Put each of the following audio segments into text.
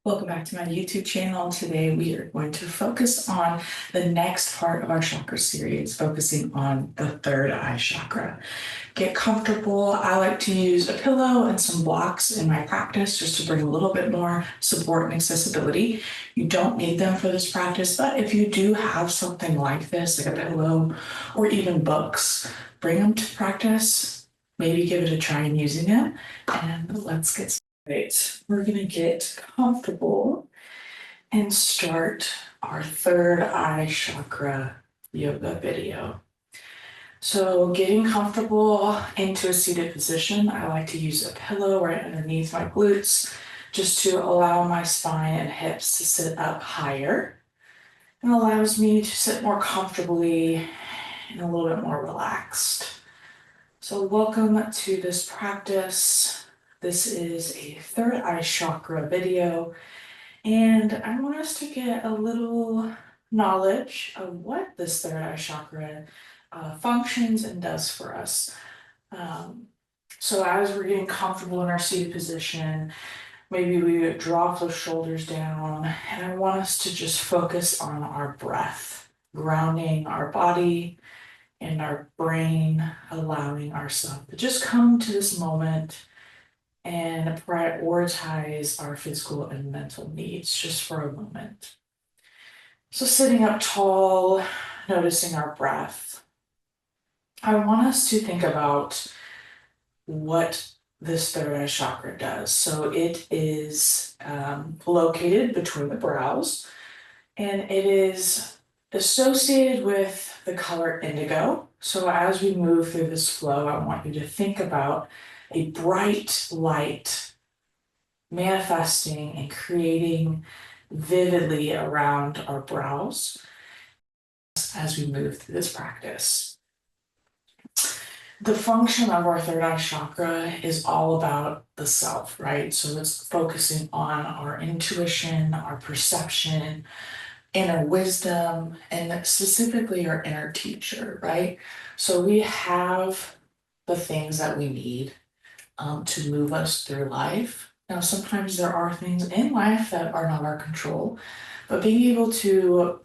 Welcome back to my YouTube channel. Today we are going to focus on the next part of our chakra series, focusing on the third eye chakra. Get comfortable. I like to use a pillow and some blocks in my practice just to bring a little bit more support and accessibility. You don't need them for this practice, but if you do have something like this, like a pillow or even books, bring them to practice. Maybe give it a try in using it, and let's get started. Right, we're gonna get comfortable and start our third eye chakra yoga video. So getting comfortable into a seated position, I like to use a pillow right underneath my glutes just to allow my spine and hips to sit up higher and allows me to sit more comfortably and a little bit more relaxed. So welcome to this practice. This is a third eye chakra video, and I want us to get a little knowledge of what this third eye chakra functions and does for us. So as we're getting comfortable in our seated position, maybe we drop those shoulders down, and I want us to just focus on our breath, grounding our body and our brain, allowing ourselves to just come to this moment and prioritize our physical and mental needs just for a moment. So sitting up tall, noticing our breath. I want us to think about what this third eye chakra does. So it is located between the brows, and it is associated with the color indigo. So as we move through this flow, I want you to think about a bright light manifesting and creating vividly around our brows as we move through this practice. The function of our third eye chakra is all about the self, right? So it's focusing on our intuition, our perception, inner wisdom, and specifically our inner teacher, right? So we have the things that we need to move us through life. Now, sometimes there are things in life that are not our control, but being able to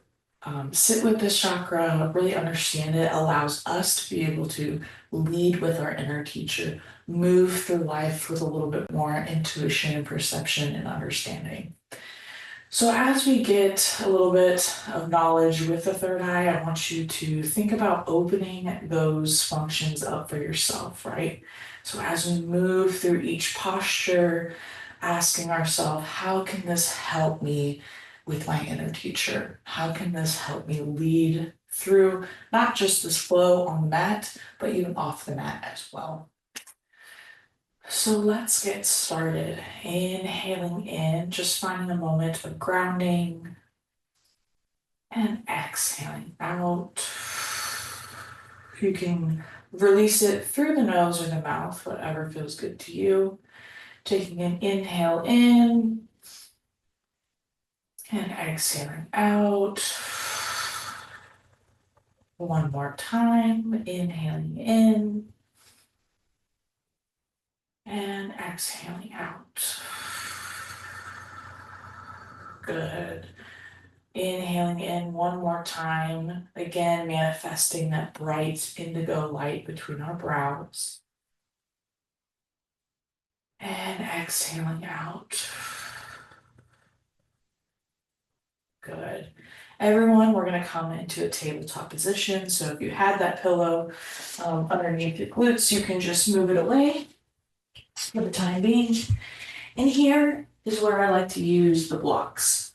sit with this chakra, really understand it, allows us to be able to lead with our inner teacher, move through life with a little bit more intuition, perception, and understanding. So as we get a little bit of knowledge with the third eye, I want you to think about opening those functions up for yourself, right? So as we move through each posture, asking ourselves, how can this help me with my inner teacher? How can this help me lead through not just this flow on the mat, but even off the mat as well? So let's get started. Inhaling in, just finding a moment of grounding, and exhaling out. You can release it through the nose or the mouth, whatever feels good to you. Taking an inhale in and exhaling out. One more time, inhaling in and exhaling out. Good. Inhaling in one more time, again manifesting that bright indigo light between our brows. And exhaling out. Good. Everyone, we're going to come into a tabletop position. So if you had that pillow underneath your glutes, you can just move it away for the time being. And here is where I like to use the blocks.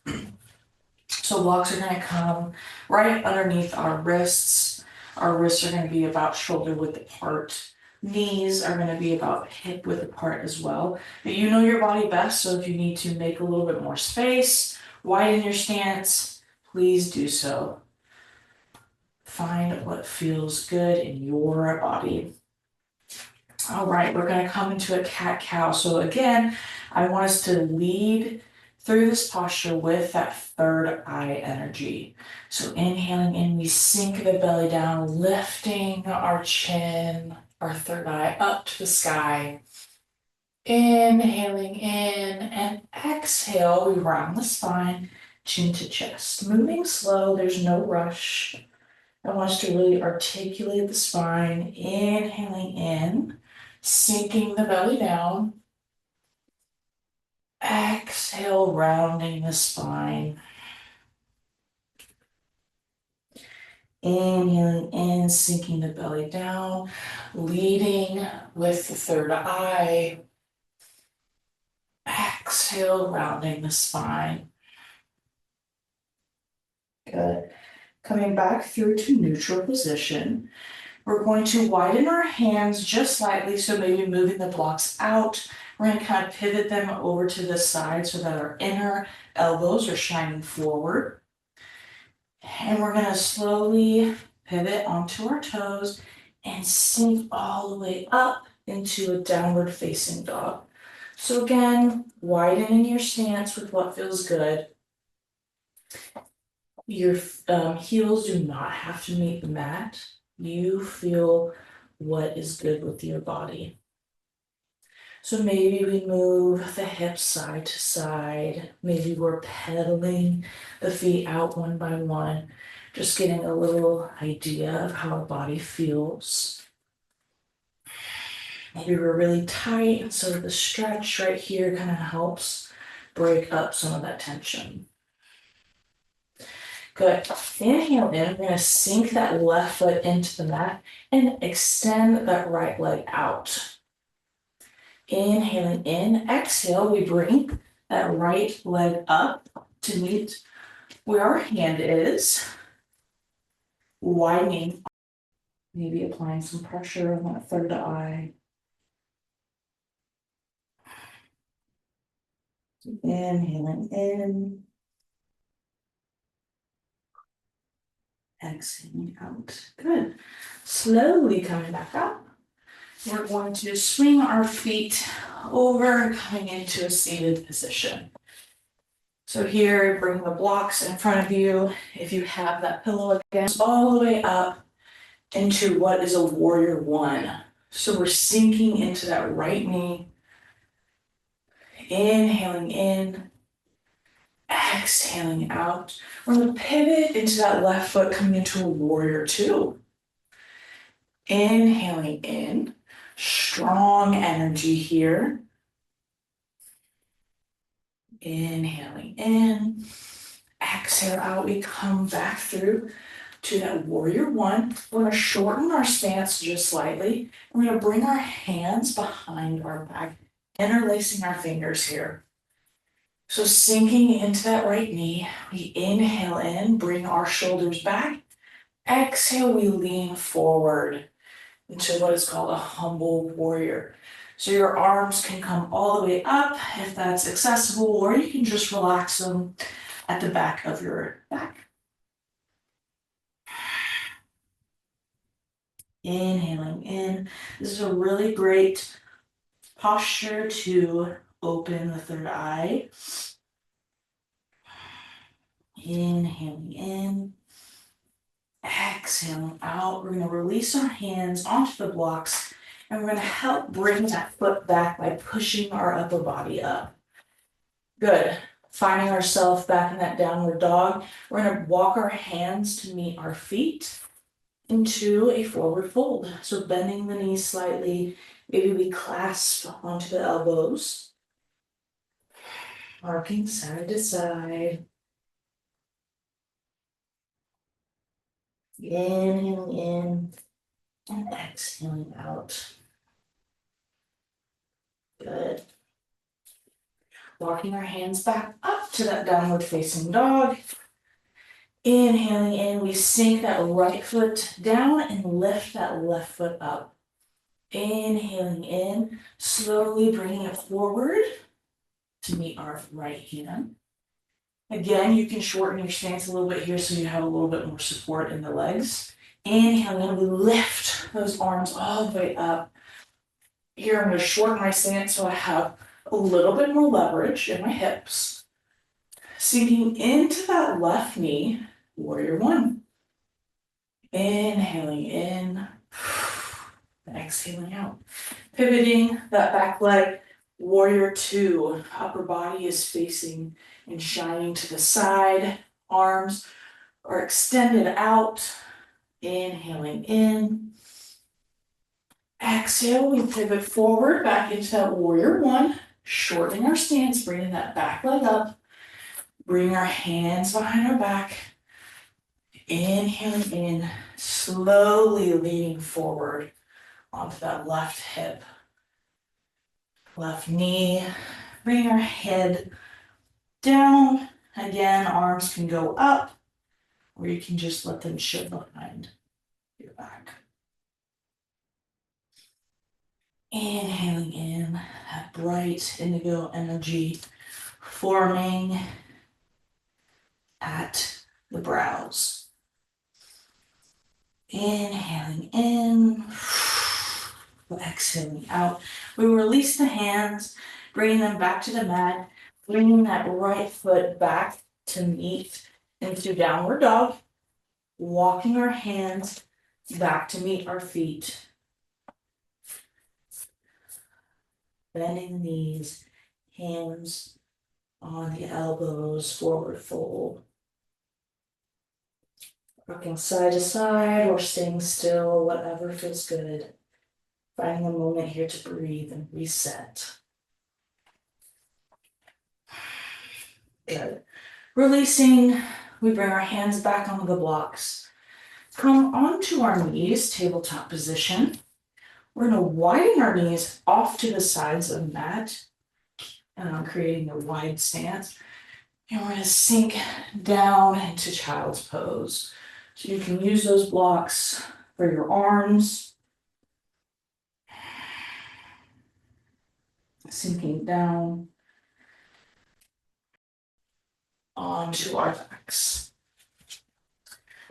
So blocks are going to come right underneath our wrists. Our wrists are going to be about shoulder width apart. Knees are going to be about hip width apart as well. But you know your body best, so if you need to make a little bit more space, widen your stance, please do so. Find what feels good in your body. All right, we're going to come into a cat-cow. So again, I want us to lead through this posture with that third eye energy. So inhaling in, we sink the belly down, lifting our chin, our third eye up to the sky. Inhaling in and exhale, we round the spine, chin to chest. Moving slow, there's no rush. I want us to really articulate the spine, inhaling in, sinking the belly down. Exhale, rounding the spine. Inhaling in, sinking the belly down, leading with the third eye. Exhale, rounding the spine. Good. Coming back through to neutral position. We're going to widen our hands just slightly, so maybe moving the blocks out. We're going to kind of pivot them over to the side so that our inner elbows are shining forward. And we're going to slowly pivot onto our toes and sink all the way up into a downward facing dog. So again, widening your stance with what feels good. Your heels do not have to meet the mat. You feel what is good with your body. So maybe we move the hips side to side. Maybe we're pedaling the feet out one by one, just getting a little idea of how our body feels. Maybe we're really tight, so the stretch right here kind of helps break up some of that tension. Good. Inhale in, we're going to sink that left foot into the mat and extend that right leg out. Inhaling in, exhale, we bring that right leg up to meet where our hand is. Widening, maybe applying some pressure on that third eye. Inhaling in. Exhaling out. Good. Slowly coming back up. We're going to swing our feet over, coming into a seated position. So here, bring the blocks in front of you. If you have that pillow again, all the way up into what is a warrior one. So we're sinking into that right knee. Inhaling in. Exhaling out. We're going to pivot into that left foot, coming into a warrior two. Inhaling in, strong energy here. Inhaling in, exhale out. We come back through to that warrior one. We're going to shorten our stance just slightly. We're going to bring our hands behind our back, interlacing our fingers here. So sinking into that right knee, we inhale in, bring our shoulders back. Exhale, we lean forward into what is called a humble warrior. So your arms can come all the way up if that's accessible, or you can just relax them at the back of your back. Inhaling in. This is a really great posture to open the third eye. Inhaling in. Exhaling out. We're going to release our hands onto the blocks, and we're going to help bring that foot back by pushing our upper body up. Good. Finding ourselves back in that downward dog. We're going to walk our hands to meet our feet into a forward fold. So bending the knees slightly. Maybe we clasp onto the elbows. Marking side to side. Inhaling in and exhaling out. Good. Walking our hands back up to that downward facing dog. Inhaling in, we sink that right foot down and lift that left foot up. Inhaling in, slowly bringing it forward to meet our right hand. Again, you can shorten your stance a little bit here so you have a little bit more support in the legs. Inhaling in, we lift those arms all the way up. Here, I'm going to shorten my stance so I have a little bit more leverage in my hips. Sinking into that left knee, warrior one. Inhaling in, exhaling out. Pivoting that back leg Warrior two, upper body is facing and shining to the side. Arms are extended out. Inhaling in. Exhale, we pivot forward back into that warrior one. Shortening our stance, bringing that back leg up. Bring our hands behind our back. Inhaling in, slowly leaning forward onto that left hip. Left knee, bring our head down. Again, arms can go up, or you can just let them shift behind your back. Inhaling in, that bright indigo energy forming at the brows. Inhaling in, exhaling out. We release the hands, bringing them back to the mat, bringing that right foot back to meet into downward dog, walking our hands back to meet our feet. Bending the knees, hands on the elbows, forward fold. Rocking side to side or staying still, whatever feels good. Finding a moment here to breathe and reset. Good. Releasing, we bring our hands back onto the blocks. Come onto our knees, tabletop position. We're going to widen our knees off to the sides of the mat, creating a wide stance. And we're going to sink down into child's pose. So you can use those blocks for your arms. Sinking down onto our backs.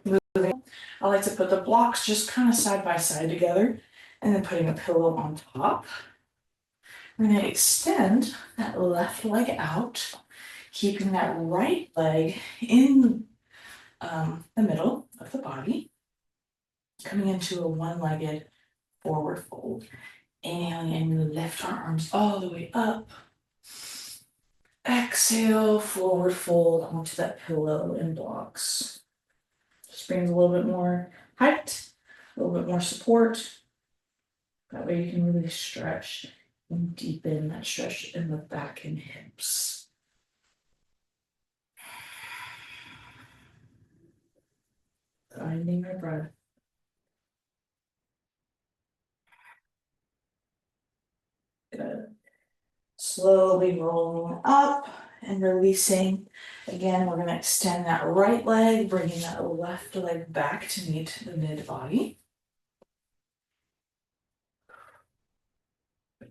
Moving. I like to put the blocks just kind of side by side together and then putting a pillow on top. We're going to extend that left leg out, keeping that right leg in the middle of the body, coming into a one-legged forward fold. Inhaling and we lift our arms all the way up. Exhale, forward fold onto that pillow and blocks. Just brings a little bit more height, a little bit more support. That way you can really stretch and deepen that stretch in the back and hips. Finding our breath. Good. Slowly rolling up and releasing. Again, we're going to extend that right leg, bringing that left leg back to meet the mid-body.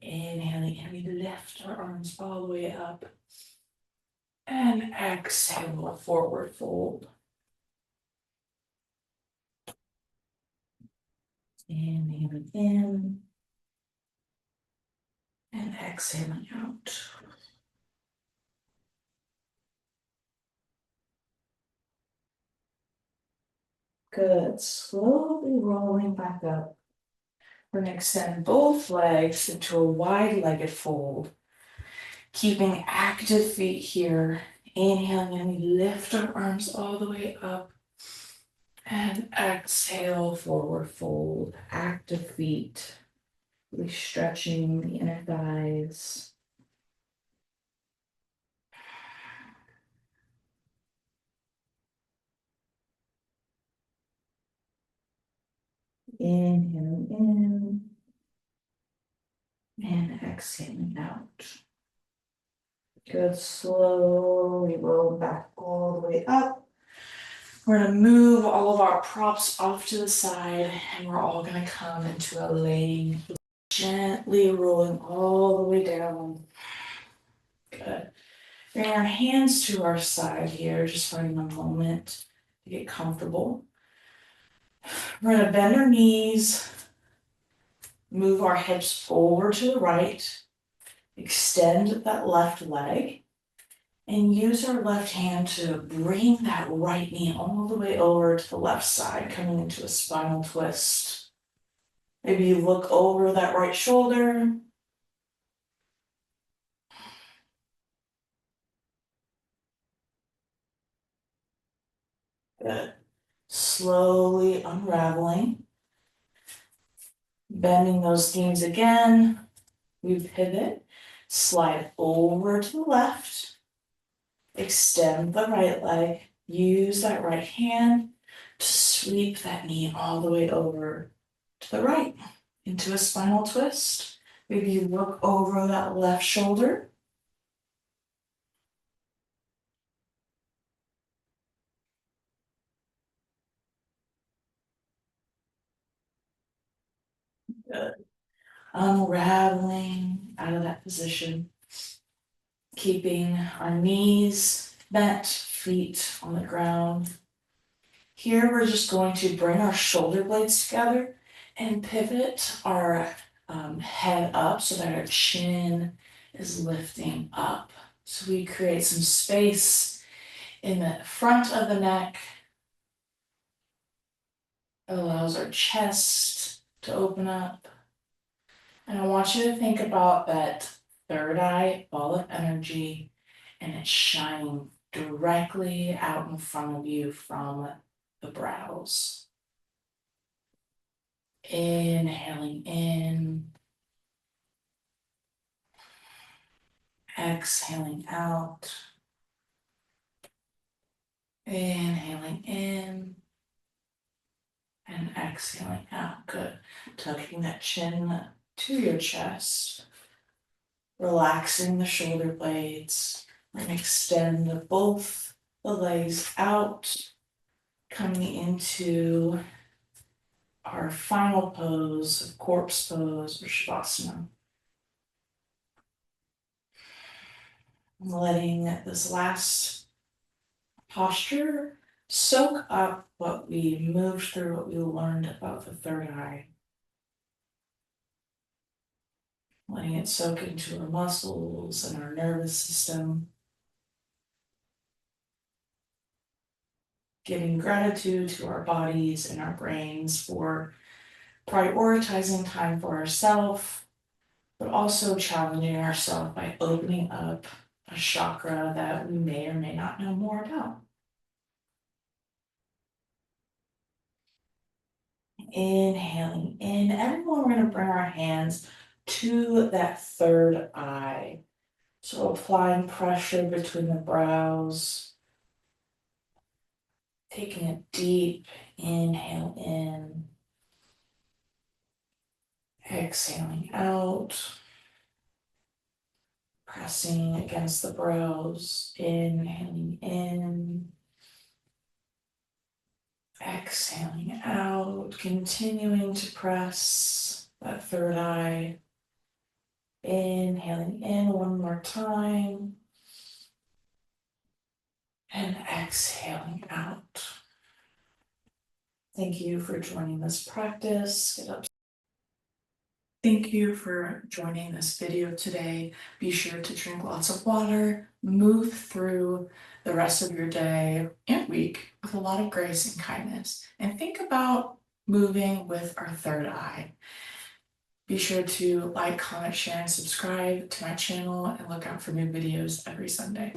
Inhaling, and we lift our arms all the way up. And exhale, forward fold. Inhaling in. And exhaling out. Good. Slowly rolling back up. We're going to extend both legs into a wide-legged fold. Keeping active feet here. Inhaling and we lift our arms all the way up. And exhale, forward fold. Active feet. Really stretching the inner thighs. Inhaling in. And exhaling out. Good, slowly roll back all the way up. We're going to move all of our props off to the side and we're all going to come into a laying, gently rolling all the way down. Good. Bring our hands to our side here, just finding a moment to get comfortable. We're going to bend our knees, move our hips forward to the right, extend that left leg, and use our left hand to bring that right knee all the way over to the left side, coming into a spinal twist. Maybe you look over that right shoulder. Good. Slowly unraveling. Bending those knees again. We pivot, slide over to the left, extend the right leg, use that right hand to sweep that knee all the way over to the right into a spinal twist. Maybe you look over that left shoulder. Good. Unraveling out of that position. Keeping our knees bent, feet on the ground. Here we're just going to bring our shoulder blades together and pivot our head up so that our chin is lifting up. So we create some space in the front of the neck. It allows our chest to open up. And I want you to think about that third eye ball of energy, and it's shining directly out in front of you from the brows. Inhaling in, exhaling out, inhaling in, and exhaling out. Good. Tucking that chin to your chest, relaxing the shoulder blades. We're going to extend both the legs out, coming into our final pose of corpse pose or shavasana. Letting this last posture soak up what we moved through, what we learned about the third eye. Letting it soak into our muscles and our nervous system. Giving gratitude to our bodies and our brains for prioritizing time for ourselves, but also challenging ourselves by opening up a chakra that we may or may not know more about. Inhaling in. Everyone, we're going to bring our hands to that third eye. So applying pressure between the brows. Taking a deep inhale in. Exhaling out. Pressing against the brows. Inhaling in. Exhaling out, continuing to press that third eye. Inhaling in one more time. And exhaling out. Thank you for joining this practice. Thank you for joining this video today. Be sure to drink lots of water, move through the rest of your day and week with a lot of grace and kindness, and think about moving with our third eye. Be sure to like, comment, share, and subscribe to my channel, and look out for new videos every Sunday.